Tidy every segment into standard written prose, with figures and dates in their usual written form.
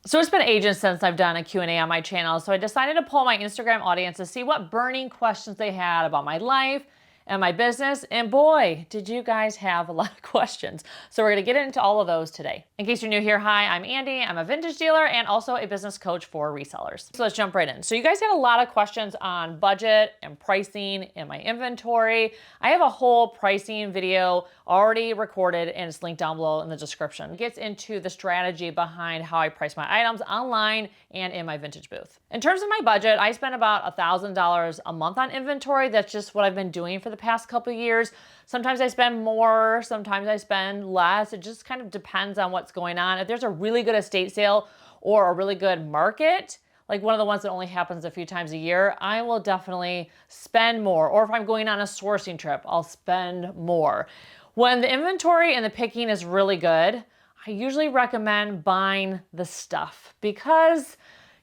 So it's been ages since I've done a Q&A on my channel, so I decided to poll my Instagram audience to see what burning questions they had about my life and my business, and boy, did you guys have a lot of questions. So we're gonna get into all of those today. In case you're new here, hi, I'm Andi. I'm a vintage dealer and also a business coach for resellers. So let's jump right in. So you guys had a lot of questions on budget and pricing and my inventory. I have a whole pricing video already recorded and it's linked down below in the description. It gets into the strategy behind how I price my items online and in my vintage booth. In terms of my budget, I spend about $1,000 a month on inventory. That's just what I've been doing for the past couple of years. Sometimes I spend more, sometimes I spend less. It just kind of depends on what's going on. If there's a really good estate sale or a really good market, like one of the ones that only happens a few times a year, I will definitely spend more. Or if I'm going on a sourcing trip, I'll spend more. When the inventory and the picking is really good, I usually recommend buying the stuff because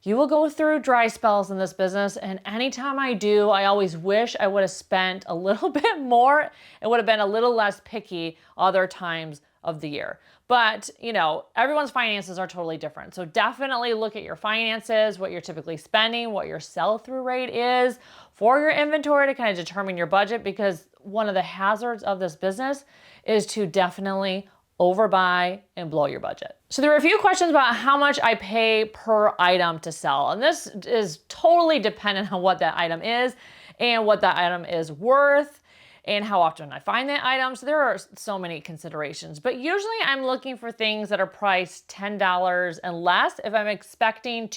you will go through dry spells in this business, and anytime I do, I always wish I would have spent a little bit more and would have been a little less picky other times of the year. But, you know, everyone's finances are totally different. So definitely look at your finances, what you're typically spending, what your sell-through rate is for your inventory to kind of determine your budget, because one of the hazards of this business is to definitely overbuy and blow your budget. So there were a few questions about how much I pay per item to sell. And this is totally dependent on what that item is and what that item is worth and how often I find that item. So there are so many considerations, but usually I'm looking for things that are priced $10 and less if I'm expecting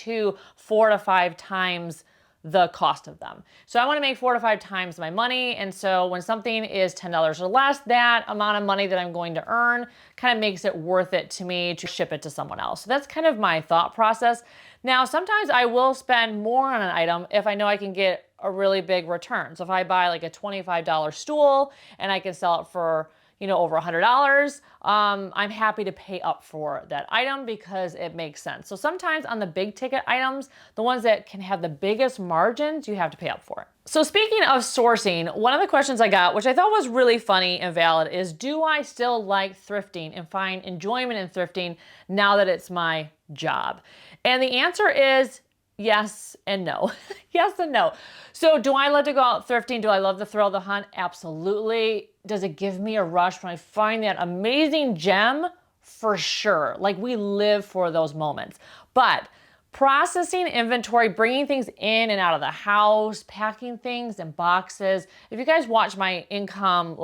4 to 5 times the cost of them. So I want to make 4 to 5 times my money. And so when something is $10 or less, that amount of money that I'm going to earn kind of makes it worth it to me to ship it to someone else. So that's kind of my thought process. Now, sometimes I will spend more on an item if I know I can get a really big return. So if I buy like a $25 stool and I can sell it for, over $100, I'm happy to pay up for that item because it makes sense. So sometimes on the big ticket items, the ones that can have the biggest margins, you have to pay up for it. So speaking of sourcing, one of the questions I got, which I thought was really funny and valid, is do I still like thrifting and find enjoyment in thrifting now that it's my job? And the answer is yes and no. Yes and no. So do I love to go out thrifting? Do I love the thrill of the hunt? Absolutely. Does it give me a rush when I find that amazing gem? For sure. Like, we live for those moments. But processing inventory, bringing things in and out of the house, packing things in boxes. If you guys watch my income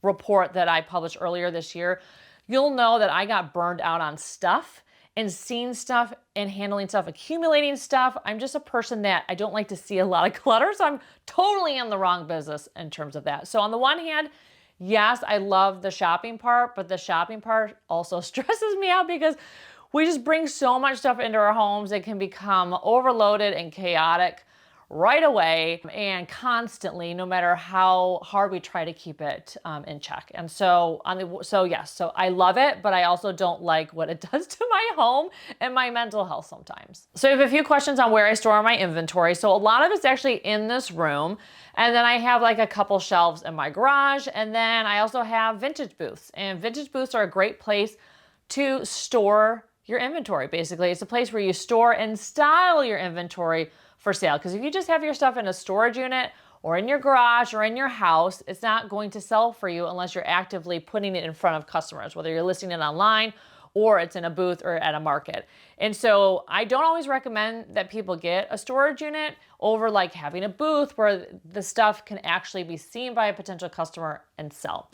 report that I published earlier this year, you'll know that I got burned out on stuff and seeing stuff and handling stuff, accumulating stuff. I'm just a person that I don't like to see a lot of clutter, so I'm totally in the wrong business in terms of that. So on the one hand, yes, I love the shopping part, but the shopping part also stresses me out because we just bring so much stuff into our homes. It can become overloaded and chaotic right away and constantly, no matter how hard we try to keep it in check. And so yes, so I love it, but I also don't like what it does to my home and my mental health sometimes. So I have a few questions on where I store my inventory. So a lot of it's actually in this room. And then I have like a couple shelves in my garage. And then I also have vintage booths, and vintage booths are a great place to store your inventory. Basically, it's a place where you store and style your inventory for sale. Because if you just have your stuff in a storage unit or in your garage or in your house, it's not going to sell for you unless you're actively putting it in front of customers, whether you're listing it online or it's in a booth or at a market. And so I don't always recommend that people get a storage unit over like having a booth where the stuff can actually be seen by a potential customer and sell.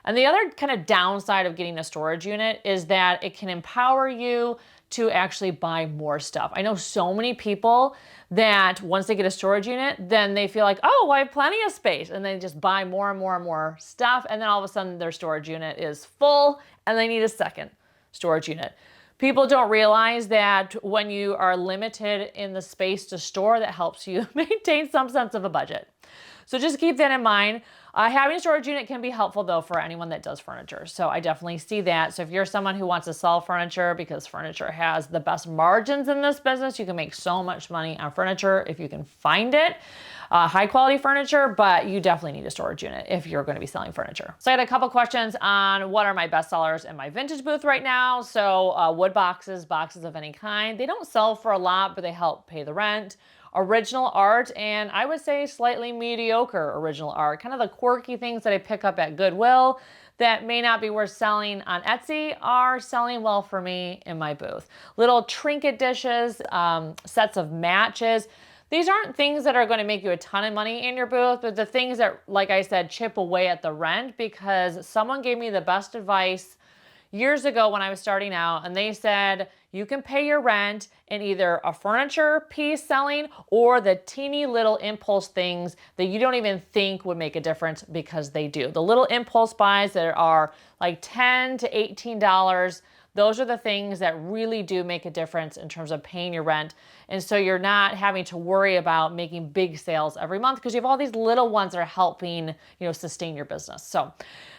And the other kind of downside of getting a storage unit is that it can empower you to actually buy more stuff. I know so many people that once they get a storage unit, then they feel like, oh, well, I have plenty of space. And they just buy more and more and more stuff. And then all of a sudden their storage unit is full and they need a second storage unit. People don't realize that when you are limited in the space to store, that helps you maintain some sense of a budget. So just keep that in mind. Having a storage unit can be helpful though for anyone that does furniture. So I definitely see that. So if you're someone who wants to sell furniture, because furniture has the best margins in this business, you can make so much money on furniture if you can find it. High quality furniture, but you definitely need a storage unit if you're going to be selling furniture. So I had a couple questions on what are my best sellers in my vintage booth right now. So wood boxes of any kind. They don't sell for a lot, but they help pay the rent. Original art, and I would say slightly mediocre original art, kind of the quirky things that I pick up at Goodwill that may not be worth selling on Etsy are selling well for me in my booth. Little trinket dishes, sets of matches. These aren't things that are going to make you a ton of money in your booth, but the things that, like I said, chip away at the rent, because someone gave me the best advice years ago when I was starting out, and they said, you can pay your rent in either a furniture piece selling or the teeny little impulse things that you don't even think would make a difference, because they do. The little impulse buys that are like $10 to $18, those are the things that really do make a difference in terms of paying your rent. And so you're not having to worry about making big sales every month because you have all these little ones that are helping, sustain your business. So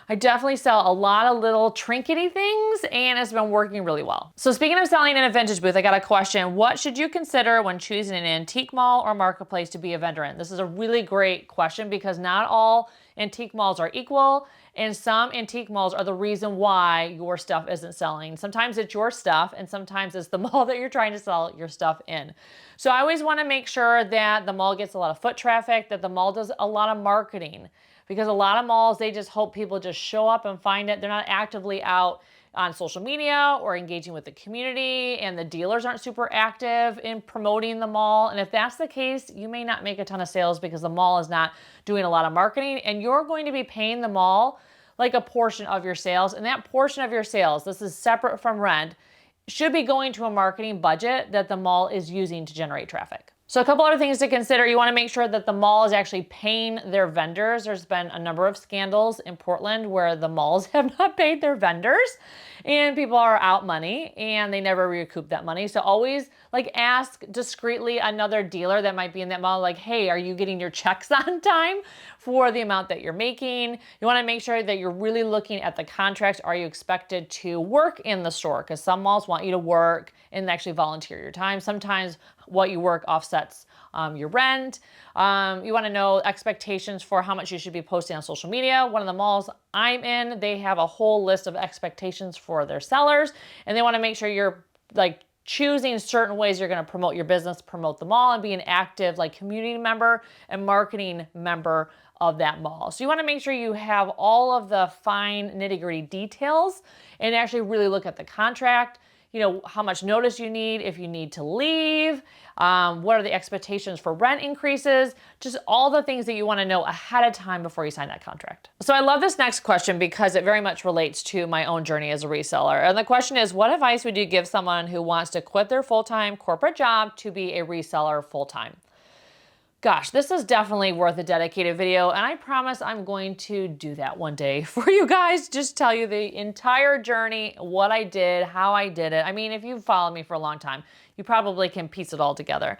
I definitely sell a lot of little trinkety things, and it's been working really well. So speaking of selling in a vintage booth, I got a question. What should you consider when choosing an antique mall or marketplace to be a vendor in? This is a really great question because not all antique malls are equal, and some antique malls are the reason why your stuff isn't selling. Sometimes it's your stuff, and sometimes it's the mall that you're trying to sell your stuff in. So I always want to make sure that the mall gets a lot of foot traffic, that the mall does a lot of marketing, because a lot of malls, they just hope people just show up and find it. They're not actively out on social media or engaging with the community, and the dealers aren't super active in promoting the mall. And if that's the case, you may not make a ton of sales because the mall is not doing a lot of marketing, and you're going to be paying the mall like a portion of your sales. And that portion of your sales, this is separate from rent, should be going to a marketing budget that the mall is using to generate traffic. So a couple other things to consider. You want to make sure that the mall is actually paying their vendors. There's been a number of scandals in Portland where the malls have not paid their vendors and people are out money and they never recoup that money. So always ask discreetly another dealer that might be in that mall, hey, are you getting your checks on time for the amount that you're making? You want to make sure that you're really looking at the contracts. Are you expected to work in the store? Because some malls want you to work and actually volunteer your time. Sometimes what you work offsets your rent. You want to know expectations for how much you should be posting on social media. One of the malls I'm in, they have a whole list of expectations for their sellers, and they want to make sure you're choosing certain ways you're going to promote your business, promote the mall, and be an active community member and marketing member of that mall. So you want to make sure you have all of the fine nitty-gritty details and actually really look at the contract. How much notice you need, if you need to leave, what are the expectations for rent increases, just all the things that you want to know ahead of time before you sign that contract. So I love this next question because it very much relates to my own journey as a reseller. And the question is, what advice would you give someone who wants to quit their full-time corporate job to be a reseller full-time? Gosh, this is definitely worth a dedicated video, and I promise I'm going to do that one day for you guys. Just tell you the entire journey, what I did, how I did it. I mean, if you've followed me for a long time, you probably can piece it all together.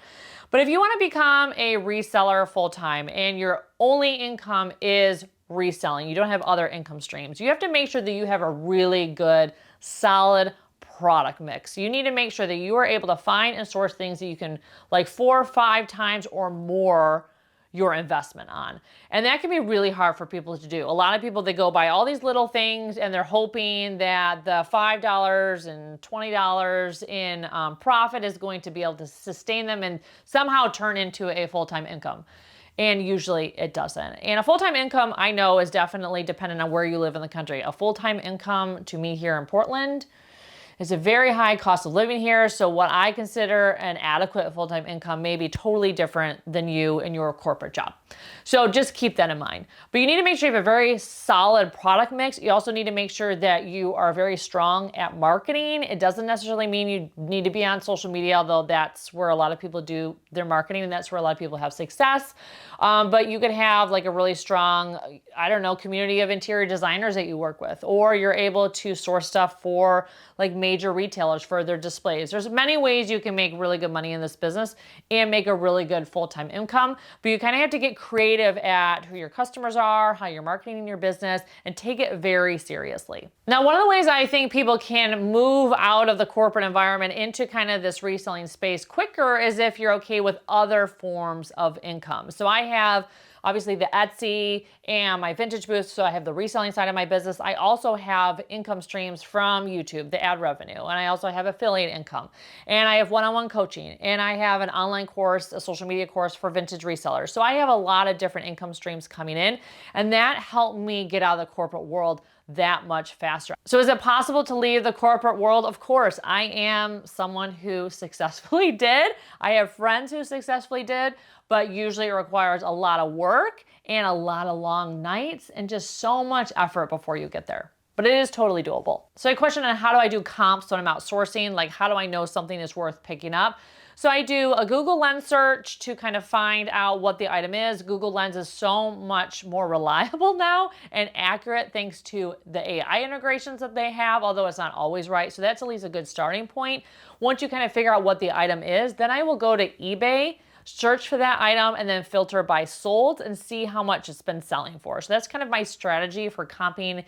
But if you want to become a reseller full-time and your only income is reselling, you don't have other income streams, you have to make sure that you have a really good, solid product mix. You need to make sure that you are able to find and source things that you can 4 or 5 times or more your investment on. And that can be really hard for people to do. A lot of people, they go buy all these little things and they're hoping that the $5 and $20 in profit is going to be able to sustain them and somehow turn into a full-time income. And usually it doesn't. And a full-time income, I know, is definitely dependent on where you live in the country. A full-time income to me here in Portland, it's a very high cost of living here, so what I consider an adequate full-time income may be totally different than you in your corporate job. So just keep that in mind. But you need to make sure you have a very solid product mix. You also need to make sure that you are very strong at marketing. It doesn't necessarily mean you need to be on social media, although that's where a lot of people do their marketing and that's where a lot of people have success. But you could have a really strong, community of interior designers that you work with, or you're able to source stuff for major retailers for their displays. There's many ways you can make really good money in this business and make a really good full-time income, but you kind of have to get creative at who your customers are, how you're marketing your business, and take it very seriously. Now, one of the ways I think people can move out of the corporate environment into kind of this reselling space quicker is if you're okay with other forms of income. So I have obviously the Etsy and my vintage booth, so I have the reselling side of my business. I also have income streams from YouTube, the ad revenue, and I also have affiliate income, and I have one-on-one coaching, and I have an online course, a social media course for vintage resellers. So I have a lot of different income streams coming in, and that helped me get out of the corporate world that much faster. So is it possible to leave the corporate world? Of course. I am someone who successfully did. I have friends who successfully did, but usually it requires a lot of work and a lot of long nights and just so much effort before you get there. But it is totally doable. So a question on how do I do comps when I'm outsourcing? Like, how do I know something is worth picking up? So I do a Google Lens search to kind of find out what the item is. Google Lens is so much more reliable now and accurate thanks to the AI integrations that they have, although it's not always right. So that's at least a good starting point. Once you kind of figure out what the item is, then I will go to eBay, search for that item, and then filter by sold and see how much it's been selling for. So that's kind of my strategy for comping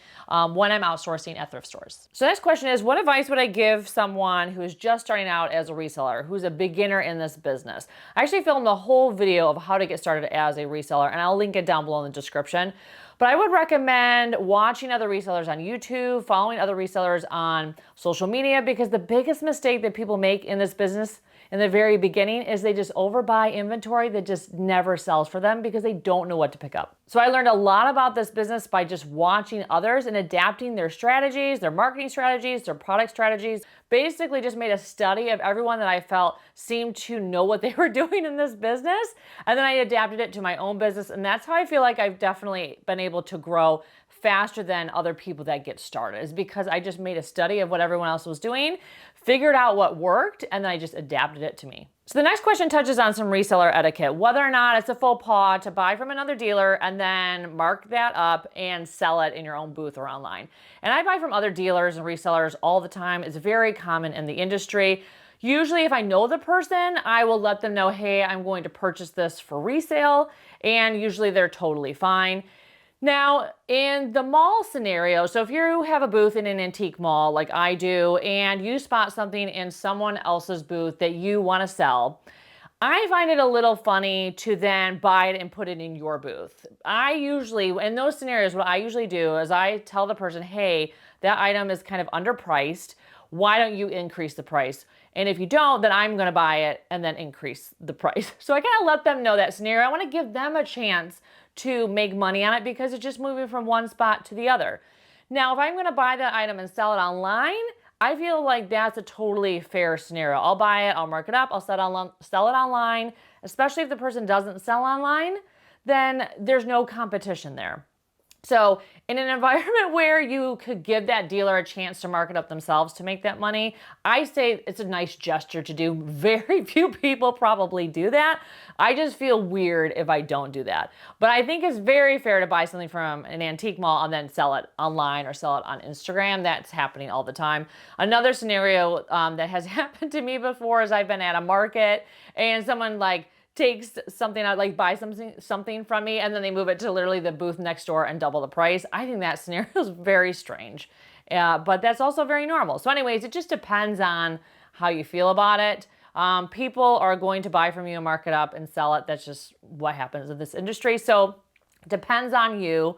when I'm outsourcing at thrift stores. So next question is, what advice would I give someone who is just starting out as a reseller, who's a beginner in this business? I actually filmed a whole video of how to get started as a reseller, and I'll link it down below in the description. But I would recommend watching other resellers on YouTube, following other resellers on social media, because the biggest mistake that people make in this business in the very beginning is they just overbuy inventory that just never sells for them because they don't know what to pick up. So I learned a lot about this business by just watching others and adapting their strategies, their marketing strategies, their product strategies. Basically just made a study of everyone that I felt seemed to know what they were doing in this business. And then I adapted it to my own business. And that's how I feel like I've definitely been able to grow faster than other people that get started, is because I just made a study of what everyone else was doing, figured out what worked, and then I just adapted it to me. So the next question touches on some reseller etiquette, whether or not it's a faux pas to buy from another dealer and then mark that up and sell it in your own booth or online. And I buy from other dealers and resellers all the time. It's very common in the industry. Usually if I know the person, I will let them know, hey, I'm going to purchase this for resale, and usually they're totally fine. Now, in the mall scenario, so if you have a booth in an antique mall like I do, and you spot something in someone else's booth that you want to sell, I find it a little funny to then buy it and put it in your booth. I usually, in those scenarios, what I usually do is I tell the person, hey, that item is kind of underpriced. Why don't you increase the price? And if you don't, then I'm going to buy it and then increase the price. So I kind of let them know that scenario. I want to give them a chance to make money on it because it's just moving from one spot to the other. Now, if I'm going to buy that item and sell it online, I feel like that's a totally fair scenario. I'll buy it, I'll mark it up, I'll sell it online, especially if the person doesn't sell online, then there's no competition there. So in an environment where you could give that dealer a chance to market up themselves to make that money, I say it's a nice gesture to do. Very few people probably do that. I just feel weird if I don't do that. But I think it's very fair to buy something from an antique mall and then sell it online or sell it on Instagram. That's happening all the time. Another scenario that has happened to me before is I've been at a market and someone takes something out, buy something from me, and then they move it to literally the booth next door and double the price. I think that scenario is very strange, but that's also very normal. So anyways, it just depends on how you feel about it. People are going to buy from you and mark it up and sell it. That's just what happens in this industry. So it depends on you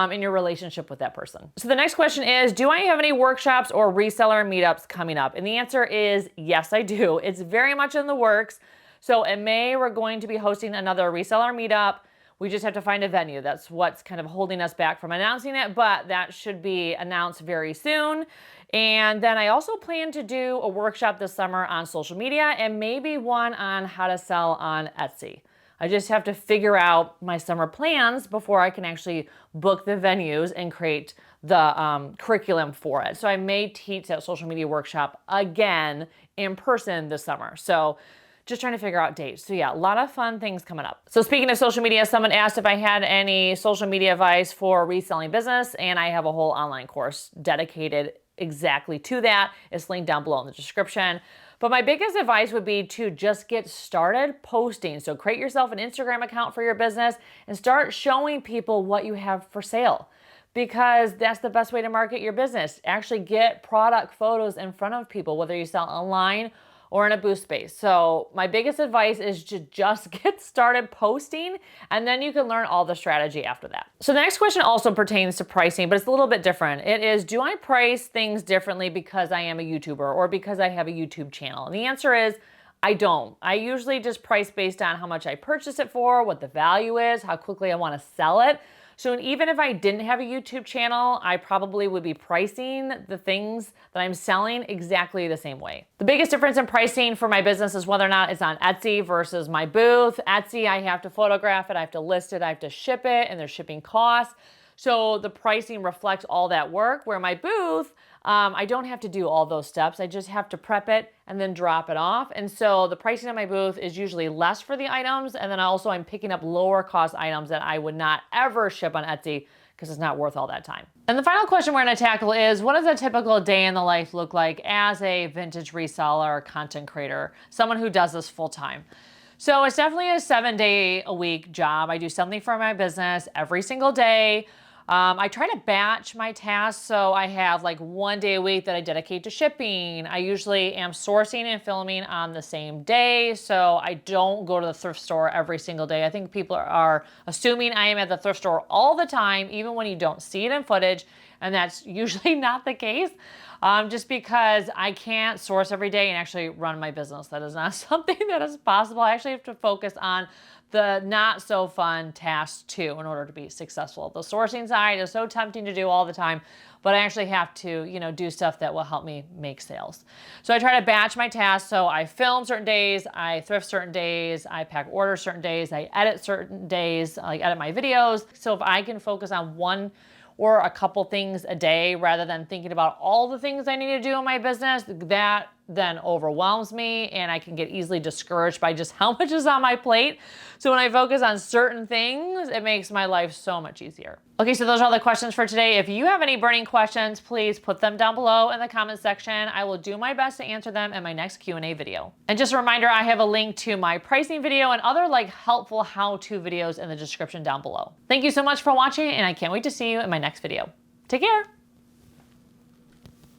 in your relationship with that person. So the next question is, do I have any workshops or reseller meetups coming up? And the answer is yes, I do. It's very much in the works. So in May, we're going to be hosting another reseller meetup. We just have to find a venue. That's what's kind of holding us back from announcing it, but that should be announced very soon. And then I also plan to do a workshop this summer on social media and maybe one on how to sell on Etsy. I just have to figure out my summer plans before I can actually book the venues and create the curriculum for it. So I may teach that social media workshop again in person this summer. So just trying to figure out dates. So yeah, a lot of fun things coming up. So speaking of social media, someone asked if I had any social media advice for reselling business, and I have a whole online course dedicated exactly to that. It's linked down below in the description. But my biggest advice would be to just get started posting. So create yourself an Instagram account for your business and start showing people what you have for sale, because that's the best way to market your business. Actually get product photos in front of people, whether you sell online or in a booth space. So my biggest advice is to just get started posting, and then you can learn all the strategy after that. So the next question also pertains to pricing, but it's a little bit different. It is, do I price things differently because I am a YouTuber or because I have a YouTube channel? And the answer is, I don't. I usually just price based on how much I purchase it for, what the value is, how quickly I want to sell it. So even if I didn't have a YouTube channel, I probably would be pricing the things that I'm selling exactly the same way. The biggest difference in pricing for my business is whether or not it's on Etsy versus my booth. Etsy, I have to photograph it, I have to list it, I have to ship it, and there's shipping costs. So the pricing reflects all that work, where my booth, I don't have to do all those steps. I just have to prep it and then drop it off. And so the pricing on my booth is usually less for the items. And then also I'm picking up lower cost items that I would not ever ship on Etsy because it's not worth all that time. And the final question we're gonna tackle is, what does a typical day in the life look like as a vintage reseller or content creator, someone who does this full time? So it's definitely a 7-day-a-week job. I do something for my business every single day. I try to batch my tasks, so I have like 1 day a week that I dedicate to shipping. I usually am sourcing and filming on the same day, so I don't go to the thrift store every single day. I think people are assuming I am at the thrift store all the time, even when you don't see it in footage, and that's usually not the case. Just because I can't source every day and actually run my business. That is not something that is possible. I actually have to focus on the not so fun tasks too in order to be successful. The sourcing side is so tempting to do all the time, but I actually have to, do stuff that will help me make sales. So I try to batch my tasks. So I film certain days, I thrift certain days, I pack orders certain days, I edit certain days, like edit my videos. So if I can focus on one or a couple things a day rather than thinking about all the things I need to do in my business, that then overwhelms me and I can get easily discouraged by just how much is on my plate. So when I focus on certain things, it makes my life so much easier. Okay, so those are all the questions for today. If you have any burning questions, please put them down below in the comment section. I will do my best to answer them in my next Q&A video. And just a reminder, I have a link to my pricing video and other helpful how-to videos in the description down below. Thank you so much for watching, and I can't wait to see you in my next video. Take care.